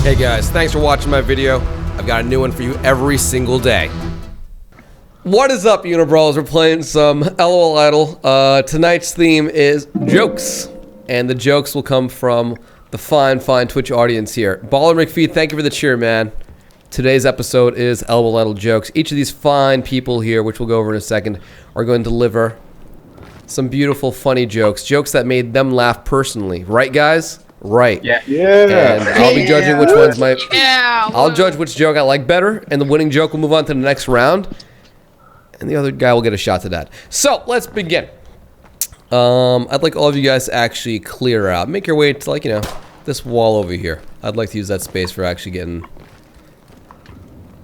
Hey guys, thanks for watching my video. I've got a new one for you every single day. What is up, Unibrawlers? We're playing some LOL Idol. Tonight's theme is jokes. And the jokes will come from the fine Twitch audience here. Baller McPhee, thank you for the cheer, man. Today's episode is LOL Idol jokes. Each of these fine people here, which we'll go over in a second, are going to deliver some beautiful, funny jokes. Jokes that made them laugh personally. Right, guys? Right. Yeah. And I'll be judging which one's my... I'll judge which joke I like better, and the winning joke will move on to the next round. And the other guy will get a shot to that. So, let's begin. I'd like all of you guys to actually clear out. Make your way to, like, you know, this wall over here. I'd like to use that space for actually getting...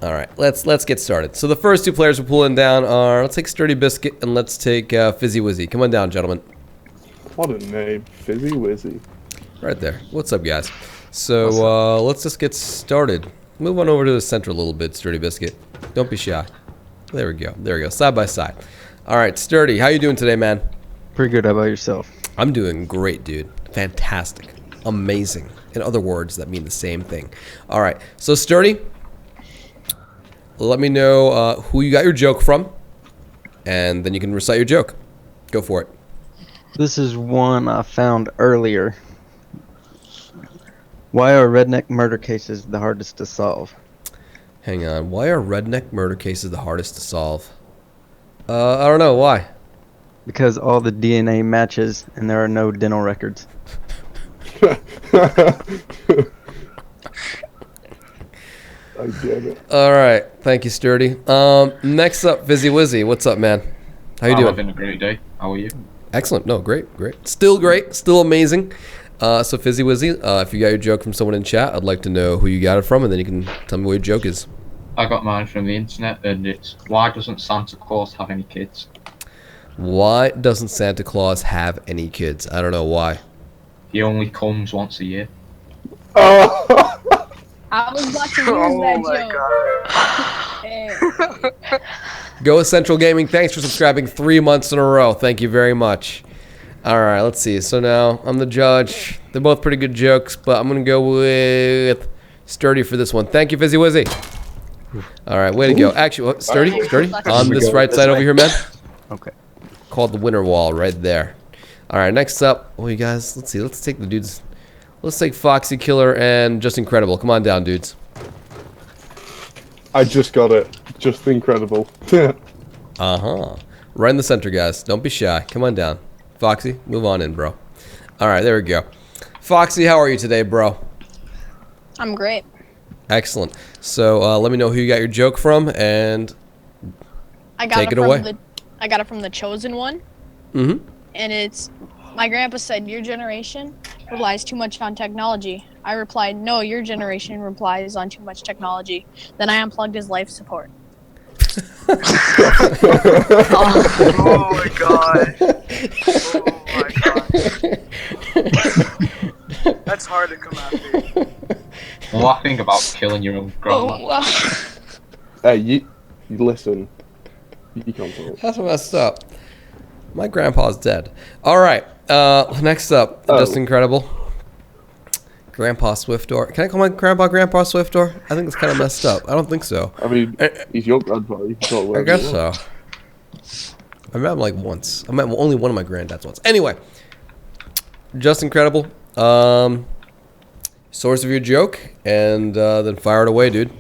Alright, let's get started. So the first two players we're pulling down are... Let's take Sturdy Biscuit and let's take Fizzy Wizzy. Come on down, gentlemen. What a name. Fizzy Wizzy. Right there. What's up, guys? So, let's just get started. Move on over to the center a little bit, Sturdy Biscuit. Don't be shy. There we go. There we go. Side by side. Alright, Sturdy, how you doing today, man? Pretty good. How about yourself? I'm doing great, dude. Fantastic. Amazing. In other words, that mean the same thing. Alright, so Sturdy, let me know who you got your joke from, and then you can recite your joke. Go for it. This is one I found earlier. Why are redneck murder cases the hardest to solve? Hang on. Why are redneck murder cases the hardest to solve? I don't know. Why? Because all the DNA matches and there are no dental records. I get it. Alright. Thank you, Sturdy. Next up, Fizzy Wizzy. What's up, man? How you doing? I'm having a great day. How are you? Excellent. No, great. Still great. Still amazing. So Fizzy Wizzy, if you got your joke from someone in chat, I'd like to know who you got it from, and then you can tell me what your joke is. I got mine from the internet, and it's why doesn't Santa Claus have any kids? Why doesn't Santa Claus have any kids? I don't know why. He only comes once a year. Oh! I was about to use that joke. Go with Central Gaming. Thanks for subscribing 3 months in a row. Thank you very much. Alright, let's see. So now, I'm the judge. They're both pretty good jokes, but I'm going to go with Sturdy for this one. Thank you, Fizzy Wizzy. Alright, way to go. Actually, Sturdy, on this right side over here, man. Okay. Called the winner wall right there. Alright, next up, you guys, let's see. Let's take the dudes. Let's take Foxy Killer and Just Incredible. Come on down, dudes. I just got it. Just incredible. Uh-huh. Right in the center, guys. Don't be shy. Come on down. Foxy, move on in, bro. Alright, there we go. Foxy, how are you today, bro? I'm great. Excellent. So, let me know who you got your joke from, and take it away. I got it from the Chosen One. Mm-hmm. And it's, my grandpa said, your generation relies too much on technology. I replied, no, your generation relies on too much technology. Then I unplugged his life support. Oh my god. Oh my god. That's hard to come out, dude. Well, I think about killing your own grandma. Oh, wow. Hey, you listen. You can't talk. That's messed up. My grandpa's dead. Alright, next up, Just Incredible. Grandpa Swiftor. Can I call my grandpa Swiftor? I think it's kind of messed up. I don't think so. I mean, he's your grandfather. You can talk I whatever guess you so. want. I met him like once. I met only one of my granddads once. Anyway, Just Incredible. Source of your joke, and then fire it away, dude.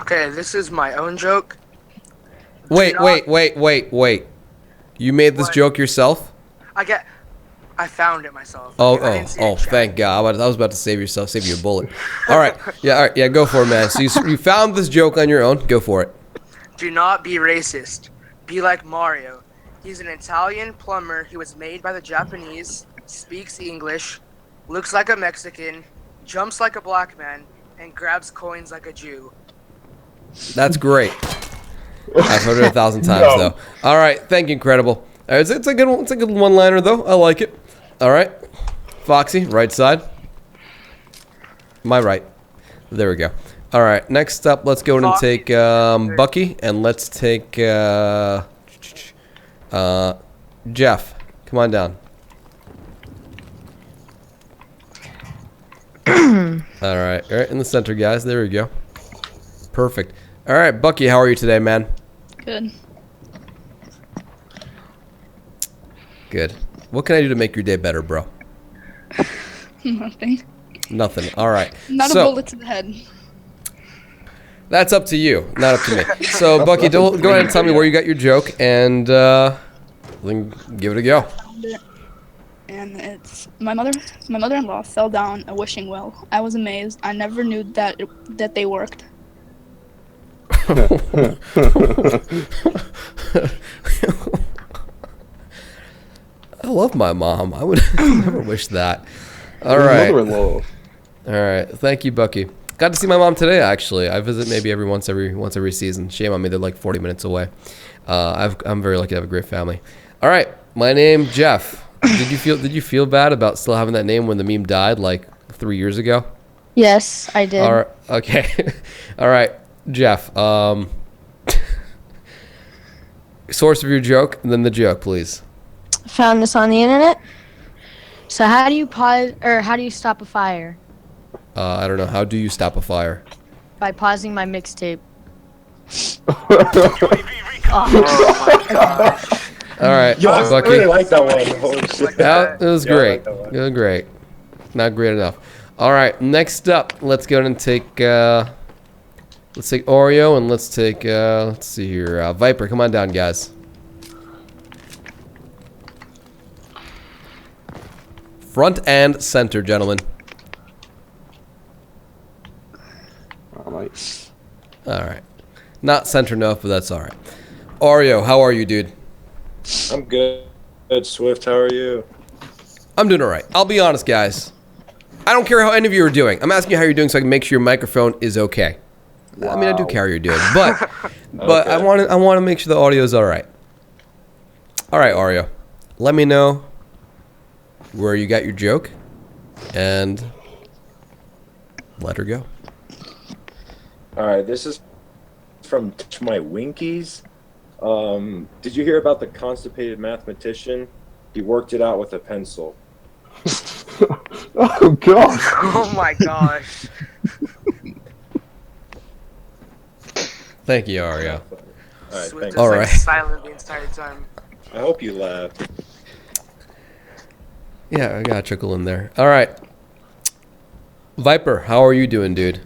Okay, this is my own joke. Wait. You made this What? joke yourself? I found it myself. Oh, I didn't see it in chat. thank God. I was about to save you a bullet. All right, yeah, go for it, man. So you found this joke on your own. Go for it. Do not be racist. Be like Mario. He's an Italian plumber who was made by the Japanese, speaks English, looks like a Mexican, jumps like a black man, and grabs coins like a Jew. That's great. I've heard it 1,000 times though. All right, thank you, Incredible. It's a good one. It's a good one-liner though. I like it. All right, Foxy, right side. My right. There we go. All right, next up, let's go in and take Bucky, and let's take Jeff. Come on down. All right, in the center, guys. There we go. Perfect. All right, Bucky, how are you today, man? Good. Good. What can I do to make your day better, bro? Nothing. Nothing. All right. Not So, a bullet to the head. that's up to you, not up to me. So, Bucky, go ahead and tell me where you got your joke, and then give it a go. And it's my mother-in-law fell down a wishing well. I was amazed. I never knew that they worked. I love my mom. I would never wish that. All right. Mother-in-law. All right. Thank you, Bucky. Got to see my mom today, actually. I visit maybe once every season. Shame on me. They're like 40 minutes away. I'm very lucky to have a great family. All right. My name, Jeff. Did you feel bad about still having that name when the meme died like 3 years ago? Yes, I did. All right. Okay. All right. Jeff. Source of your joke, and then the joke, please. Found this on the internet. So how do you pause, or how do you stop a fire? I don't know. How do you stop a fire? By pausing my mixtape. All right, Yo, I Bucky. really like that one. Holy shit. Yeah, it was Yeah, I great. like that one. It was great. Not great enough. All right, next up, let's go and take Oreo, and let's take let's see here, Viper. Come on down, guys. Front and center, gentlemen. All right. All right, not center enough, but that's all right. Oreo, how are you, dude? I'm good. Good, Swift. How are you? I'm doing all right. I'll be honest, guys. I don't care how any of you are doing. I'm asking you how you're doing so I can make sure your microphone is okay. I mean, I do care how you're doing, but Okay. I want to make sure the audio is all right. All right, Oreo. Let me know where you got your joke, and let her go. All right. This is from my Winkies. Did you hear about the constipated mathematician? He worked it out with a pencil. Oh God. Oh my gosh. Thank you, Oreo. All right. Swift Thanks. is All like right. silent the entire time. I hope you laughed. Yeah, I got a trickle in there. All right. Viper, how are you doing, dude?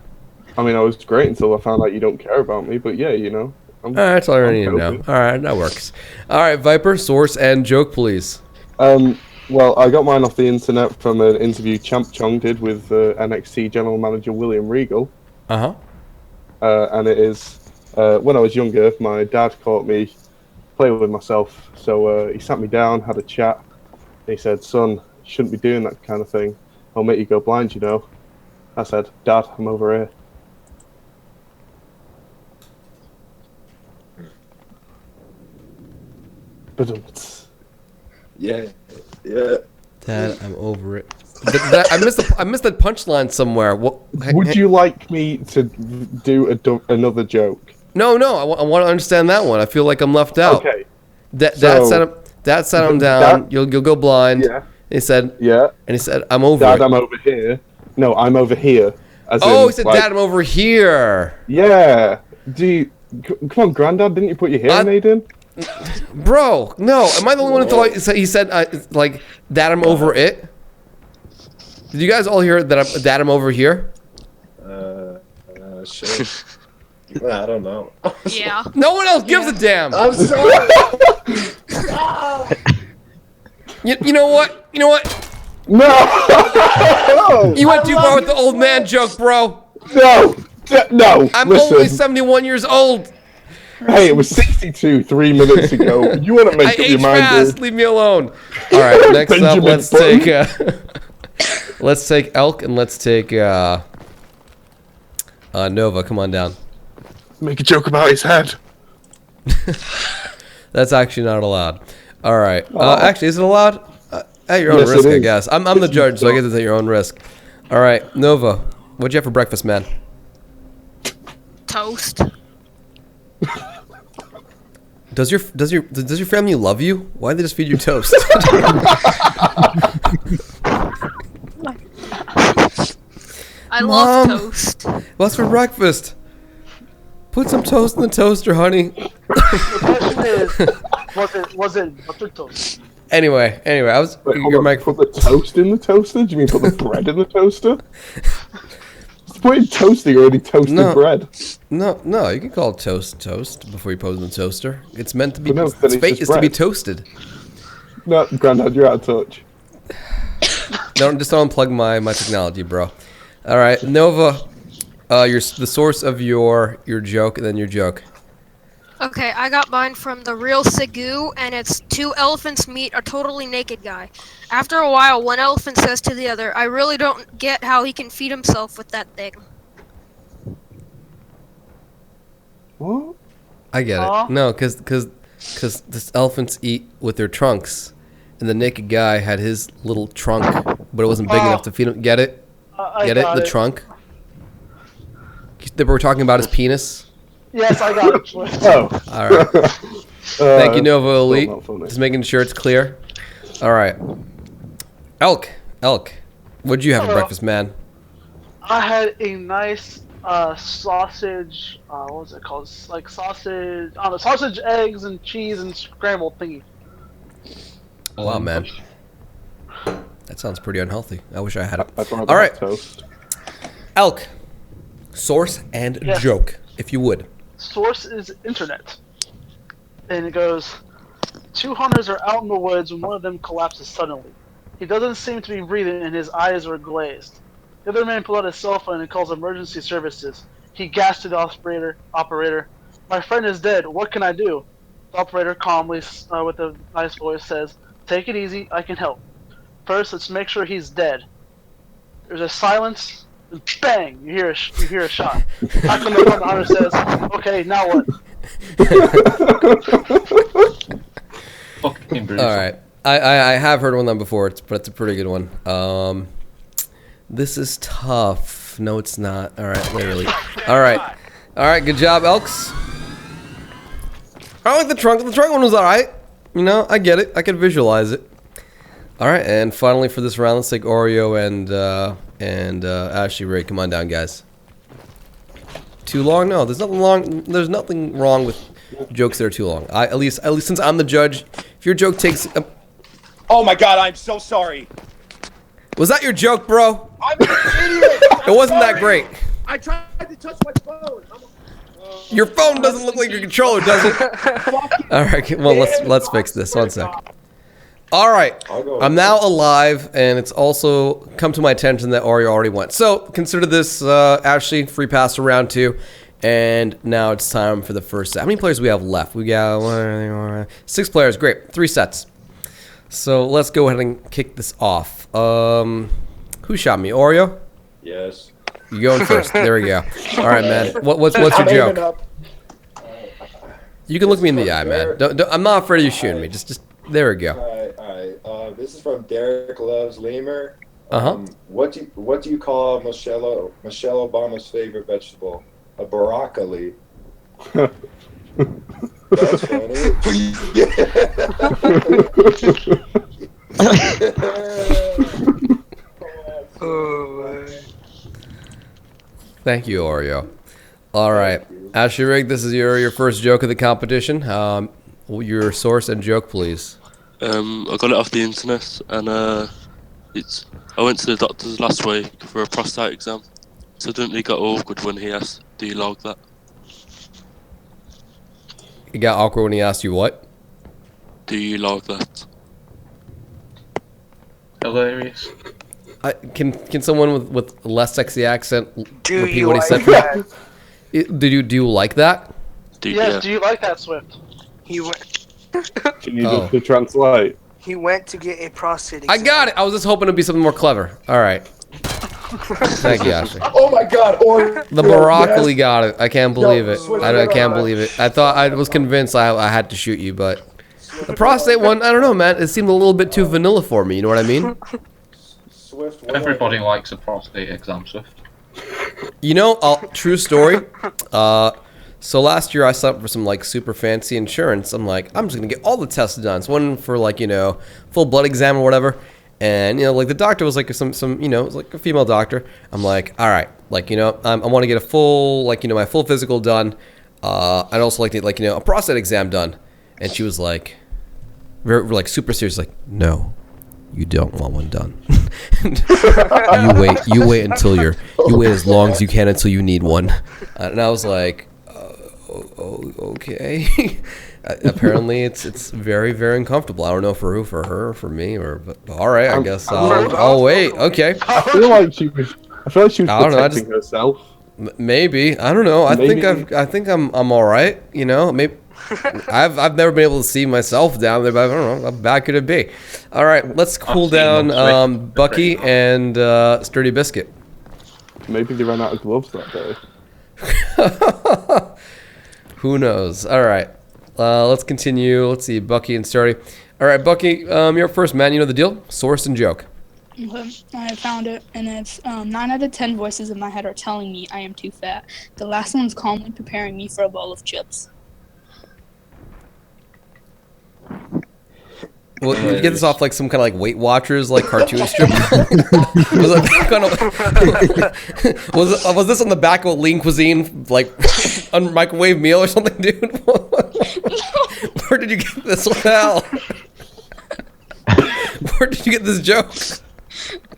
I mean, I was great until I found out you don't care about me. But yeah, you know. All right, that's all I need to know. All right, that works. All right, Viper, source and joke, please. Well, I got mine off the internet from an interview Champ Chong did with NXT General Manager William Regal. Uh-huh. And it is, when I was younger, my dad caught me playing with myself. So he sat me down, had a chat. And he said, son, you shouldn't be doing that kind of thing. I'll make you go blind, you know. I said, Dad, I'm over here. But Yeah. Yeah. Dad, I'm over it. I missed that punchline somewhere. What? would you like me to do another joke? No, I want to understand that one. I feel like I'm left out. Okay. Dad So- sat him down. Dad- You'll go blind. Yeah. He said, Yeah. and he said, I'm over Dad, it. I'm over here. No, I'm over here. As Oh, in, he said, like, Dad, I'm over here. Yeah. Come on, Granddad, didn't you put your hearing aid in? Bro, no. Am I the only one who thought he said, like, Dad, I'm over it? Did you guys all hear that I'm over here? Shit. I don't know. Yeah. No one else gives a damn. I'm sorry. You know what? You know what? No! You went too far with the old man joke, bro. No! No! I'm Listen. only 71 years old. Hey, it was 62 3 minutes ago. You want to make I up your age mind, fast. dude. Leave me alone. All right. Next up, Benjamin let's Button. take let's take Elk and let's take Nova. Come on down. Make a joke about his head. That's actually not allowed. All right. Actually, is it allowed? At your own Yes, it risk, I is. guess. I'm the judge, so I guess it's at your own risk. All right, Nova. What'd you have for breakfast, man? Toast. Does your family love you? Why did they just feed you toast? I love Mom. toast. What's for breakfast? Put some toast in the toaster, honey. The question is, was it butter toast? Anyway, I was. Wait, hold Your on, mic. put the toast in the toaster? Do you mean put the bread in the toaster? What's the point of toasting already toasted bread? No, you can call it toast before you put it in the toaster. It's meant to be. But no, then Its it's fate just is to be bread. toasted. No, Grandad, you're out of touch. Don't unplug my technology, bro. All right, Nova. You're the source of your joke, and then your joke. Okay, I got mine from the real Segu, and it's 2 elephants meet a totally naked guy. After a while, one elephant says to the other, "I really don't get how he can feed himself with that thing." What? I get it. No, because the elephants eat with their trunks, and the naked guy had his little trunk, but it wasn't big enough to feed him. Get it? Get it? The trunk. We're talking about his penis. Yes, I got it. Oh. All right. Thank you, Nova Elite. not funny. Just making sure it's clear. All right. Elk. What'd you have for breakfast, man? I had a nice sausage. What was it called? Like sausage. I don't know, sausage, eggs, and cheese and scrambled thingy. Wow, man. That sounds pretty unhealthy. I wish I had it. I'd rather All right. have toast. Elk. Source and Yes. joke, if you would. Source is internet. And it goes, 2 hunters are out in the woods when one of them collapses suddenly. He doesn't seem to be breathing and his eyes are glazed. The other man pulls out his cell phone and calls emergency services. He gasps to the operator, "My friend is dead, what can I do?" The operator calmly, with a nice voice, says, "Take it easy, I can help. First, let's make sure he's dead." There's a silence. Bang! You hear a shot. After the hunter says, "Okay, now what?" Fucking brutal. All right. I have heard one of them before, but it's a pretty good one. This is tough. No, it's not. All right, literally. All right. Good job, Elks. I like the trunk. The trunk one was all right. You know, I get it. I can visualize it. All right, and finally for this round, let's take Oreo and Ashley Ray. Come on down, guys. Too long? No, there's nothing long. There's nothing wrong with jokes that are too long. At least since I'm the judge, if your joke takes. Oh my God! I'm so sorry. Was that your joke, bro? I'm an idiot. It wasn't that great. I tried to touch my phone. Your phone doesn't look like your controller, does it? All right, well let's fix this. One sec. All right, I'm now alive, and it's also come to my attention that Oreo already went. So consider this, Ashley, free pass to round 2, and now it's time for the first set. How many players do we have left? We got 6 players. Great, 3 sets. So let's go ahead and kick this off. Who shot me? Oreo? Yes. You going first? There we go. All right, man. What's your joke? You can look me in the eye, man. Don't, I'm not afraid of you shooting me. Just there we go. All right. This is from Derek Loves Lemur. Uh-huh. What do you call Michelle Obama's favorite vegetable? A broccoli. That's funny. Thank you, Oreo. All right, Ashley Rig, this is your first joke of the competition. Your source and joke, please. I got it off the internet, and I went to the doctor's last week for a prostate exam. Suddenly got awkward when he asked, "Do you log that?" It got awkward when he asked you what? Do you log that? Hilarious. Can someone with a less sexy accent Do repeat you what he like said? that? Do you like that? Yes, do you like that, Swift? He went. Can you just to translate? He went to get a prostate I exam. got it. I was just hoping to be something more clever. All right. Thank you, Ashley. Oh my God! Or The broccoli got it. I can't believe it. Swiftor, I can't believe it. I thought I was convinced I had to shoot you, but the prostate one, I don't know, man. It seemed a little bit too vanilla for me. You know what I mean? Swift, Everybody likes a prostate exam, Swift. You know, true story. So last year I signed up for some like super fancy insurance. I'm like, I'm just gonna get all the tests done. So one for like full blood exam or whatever. And, you know, like the doctor was like you know, it was like a female doctor. I'm like, all right, like, you know, I want to get a full, like, you know, my full physical done. I'd also like to get, like, you know, a prostate exam done. And she was like, very, like, super serious, like, no, you don't want one done. you wait until you wait as long as you can until you need one. And I was like, okay. Apparently, it's very, very uncomfortable. I don't know for who, for her, or for me, or but all right. I guess I'll wait. Okay. I feel like she was protecting herself. Maybe, I don't know. I Maybe. think I'm all right. You know, maybe I've never been able to see myself down there, but I don't know how bad could it be. All right, let's cool down Bucky and Sturdy Biscuit. Maybe they ran out of gloves that day. Who knows? All right. Let's continue. Let's see, Bucky and Sturdy. All right, Bucky, you're up first, man. You know the deal. Source and joke. Okay, I found it, and it's 9 out of 10 voices in my head are telling me I am too fat. The last one's calmly preparing me for a bowl of chips. Well, you get this off like some kind of like Weight Watchers like cartoon strip. Was this on the back of a Lean Cuisine like microwave meal or something, dude? Where did you get this one, Al? Where did you get this joke?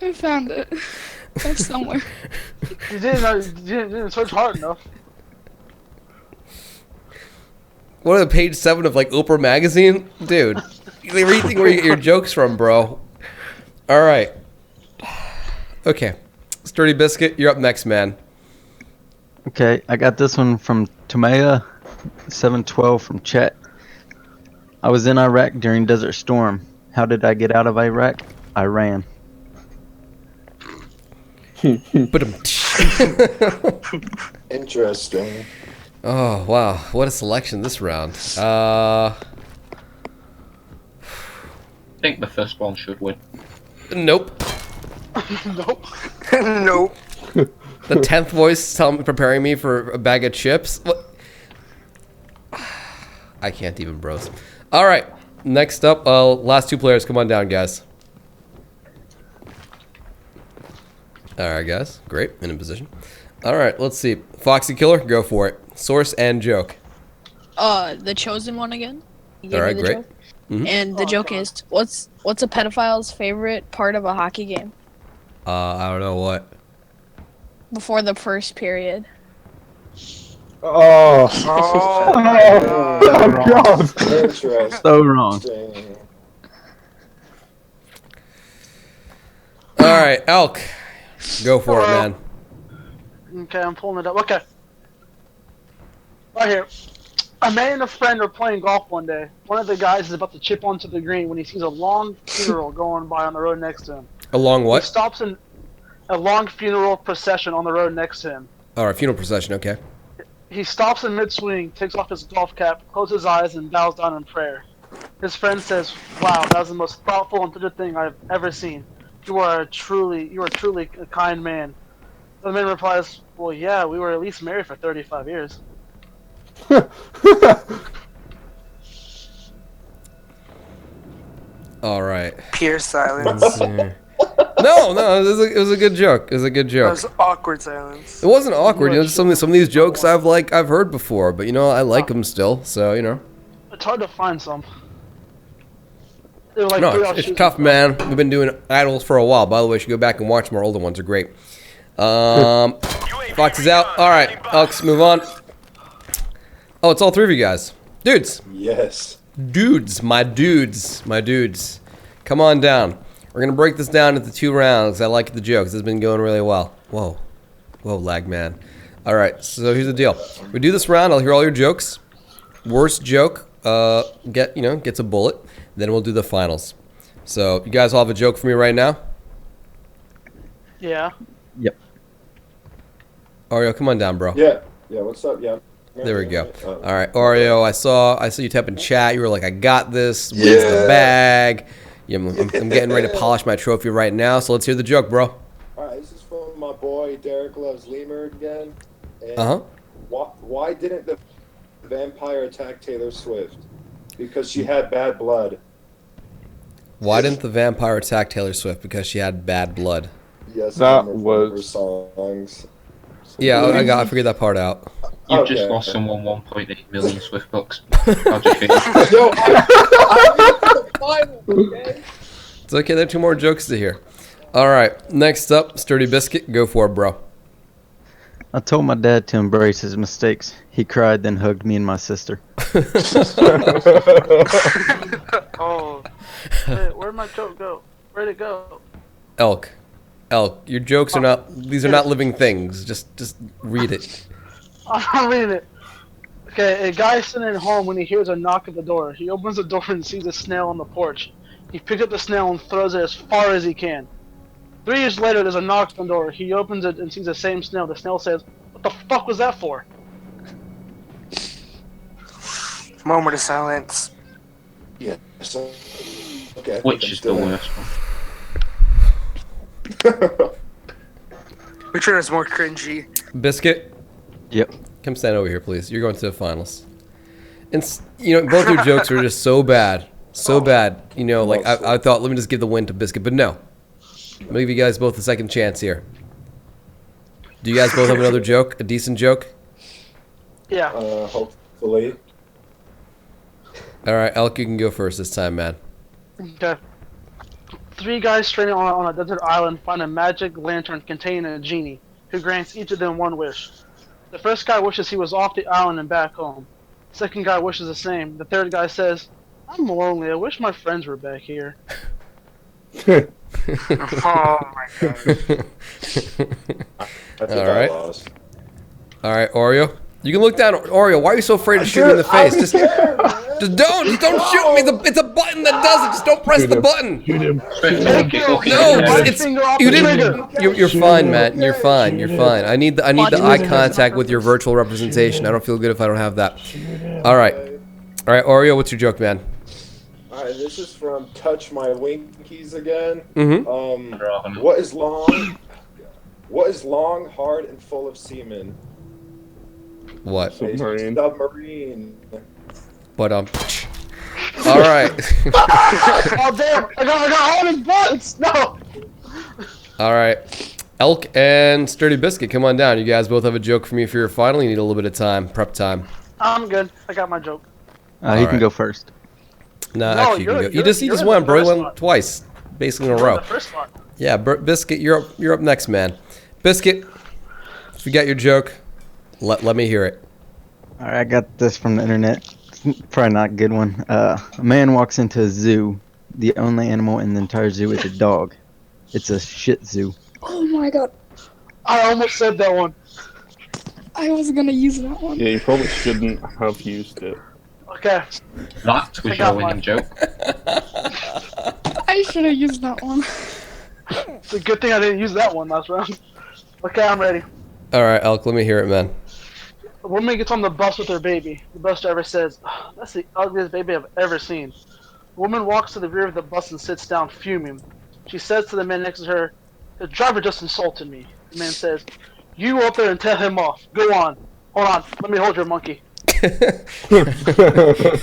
I found it. It's somewhere. You didn't search hard enough. What are the page 7 of like Oprah magazine, dude? Everything where you get your jokes from, bro. All right. Okay. Sturdy Biscuit, you're up next, man. Okay, I got this one from Tomea 712 from Chet. I was in Iraq during Desert Storm. How did I get out of Iraq? I ran. Interesting. Oh, wow. What a selection this round. I think the first one should win. Nope. Nope. Nope. The 10th voice preparing me for a bag of chips. What? I can't even, bros. All right. Next up, last 2 players. Come on down, guys. All right, guys. Great. In position. All right. Let's see. Foxy Killer, go for it. Source and joke. The chosen one again. You gave All me right, the great. joke? And the joke is, what's a pedophile's favorite part of a hockey game? I don't know what. Before the first period. Oh. Oh God. Interesting. So wrong. All right, Elk, go for it, man. Okay, I'm pulling it up. Okay. Right here. A man and a friend are playing golf one day. One of the guys is about to chip onto the green when he sees a long funeral going by on the road next to him. A long what? He stops in a long funeral procession on the road next to him. All right, funeral procession, okay. He stops in mid-swing, takes off his golf cap, closes his eyes, and bows down in prayer. His friend says, "Wow, that was the most thoughtful and tender thing I've ever seen. You are truly a kind man." The man replies, "Well, yeah, we were at least married for 35 years." All right. Pure silence. Let's see. No, it was a good joke. It was a good That joke. was awkward silence. It wasn't awkward. You know, some of these jokes I've heard before, but you know I like them still. So you know. It's hard to find some. They're like No, 3 hours it's shooting. tough, man. We've been doing idols for a while. By the way, you should go back and watch more older ones. They're great. Fox is out. All right, Alex, move on. Oh, it's all 3 of you guys, dudes. Yes. Dudes, my dudes. Come on down. We're gonna break this down into 2 rounds. I like the jokes. This has been going really well. Whoa, lag man. All right, so here's the deal. We do this round. I'll hear all your jokes. Worst joke, gets a bullet. Then we'll do the finals. So you guys all have a joke for me right now. Yeah. Yep. Oreo, come on down, bro. Yeah. What's up? Yeah. There we go. All right, Oreo. I saw you type in chat. You were like, "I got this. Where's the bag?" Yeah, I'm getting ready to polish my trophy right now. So let's hear the joke, bro. All right, this is from my boy Derek Loves Lemur again. And why didn't the vampire attack Taylor Swift? Because she had bad blood. Why didn't the vampire attack Taylor Swift? Because she had bad blood. Yes, That I'm one of her was- songs. Yeah, I figured that part out. You've just Okay. lost someone 1.8 million Swift bucks. How'd you feel? Yo, It's okay, there are 2 more jokes to hear. Alright, next up, Sturdy Biscuit. Go for it, bro. I told my dad to embrace his mistakes. He cried, then hugged me and my sister. Oh, wait, where'd my joke go? Where'd it go? Elk. Elk, your jokes are not, these are not living things. Just read it. I'm reading it. Okay, a guy is sitting at home when he hears a knock at the door. He opens the door and sees a snail on the porch. He picks up the snail and throws it as far as he can. 3 years later, there's a knock on the door. He opens it and sees the same snail. The snail says, "What the fuck was that for?" Moment of silence. yeah. So, okay. I think Which I'm is the still in. worst one? Which one is more cringy? Biscuit, Yep. come stand over here, please. You're going to the finals. And, you know, both your jokes were just so bad. So bad. You know, like, I thought, let me just give the win to Biscuit. But no. I'm going to give you guys both a second chance here. Do you guys both have another joke? A decent joke? Yeah. Hopefully. Alright, Elk, you can go first this time, man. Okay. 3 guys stranded on a desert island find a magic lantern containing a genie, who grants each of them 1 wish. The first guy wishes he was off the island and back home. The second guy wishes the same. The third guy says, "I'm lonely. I wish my friends were back here." Oh my god. I think Alright. I lost. Alright, Oreo. You can look down. Oreo, why are you so afraid to shoot me in the face? Just don't shoot me. It's a button that does it. Just don't press the button. Shoot him. No, you didn't. You're fine, Matt. You're fine. You're fine. I need the eye contact with your virtual representation. I don't feel good if I don't have that. All right, Oreo. What's your joke, man? Alright, this is from Touch My Winkies again. Mm-hmm. What is long, hard, and full of semen? What? Submarine. Submarine. But all right. Oh damn! I got all his buttons. No. All right. Elk and Sturdy Biscuit, come on down. You guys both have a joke for me for your final. You need a little bit of time, prep time. I'm good. I got my joke. He Alright. can go first. No, No, actually, you can you're- go. You you're- just you're in won, the bro. You first won one. twice, basically in a You're row. the first one. Yeah, Biscuit, you're up next, man. Biscuit, if you got your joke, let me hear it. Alright, I got this from the internet. It's probably not a good one. A man walks into a zoo. The only animal in the entire zoo is a dog. It's a shit zoo. Oh my god. I almost said that one. I was gonna use that one. Yeah, you probably shouldn't have used it. Okay. That was your winning joke. I should have used that one. It's a good thing I didn't use that one last round. Okay, I'm ready. All right, Elk, let me hear it, man. A woman gets on the bus with her baby. The bus driver says, "Oh, that's the ugliest baby I've ever seen." The woman walks to the rear of the bus and sits down, fuming. She says to the man next to her, "The driver just insulted me." The man says, "You go up there and tell him off. Go on. Hold on. Let me hold your monkey."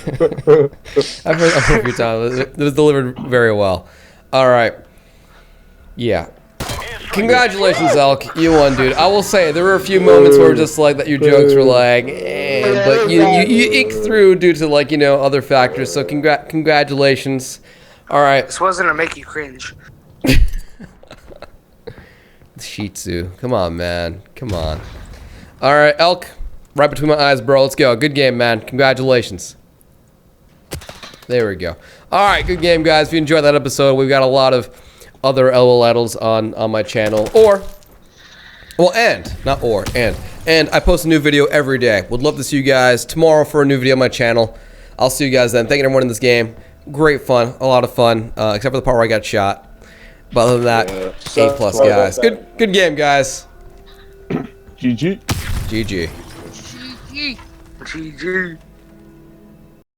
I've heard that a few times. It was delivered very well. All right. Yeah. Congratulations, Elk. You won, dude. I will say there were a few moments where just like that your jokes were like, but you eked through due to like other factors. So congratulations. All right. This wasn't to make you cringe. Shih Tzu. Come on, man. Come on. All right, Elk. Right between my eyes, bro. Let's go. Good game, man. Congratulations. There we go. All right, good game, guys. If you enjoyed that episode, we've got a lot of other LOLiddles on my channel. And I post a new video every day. Would love to see you guys tomorrow for a new video on my channel. I'll see you guys then. Thank you everyone in this game. Great fun. A lot of fun. Except for the part where I got shot. But other than that, A+, guys. Good game, guys. GG. GG. GG.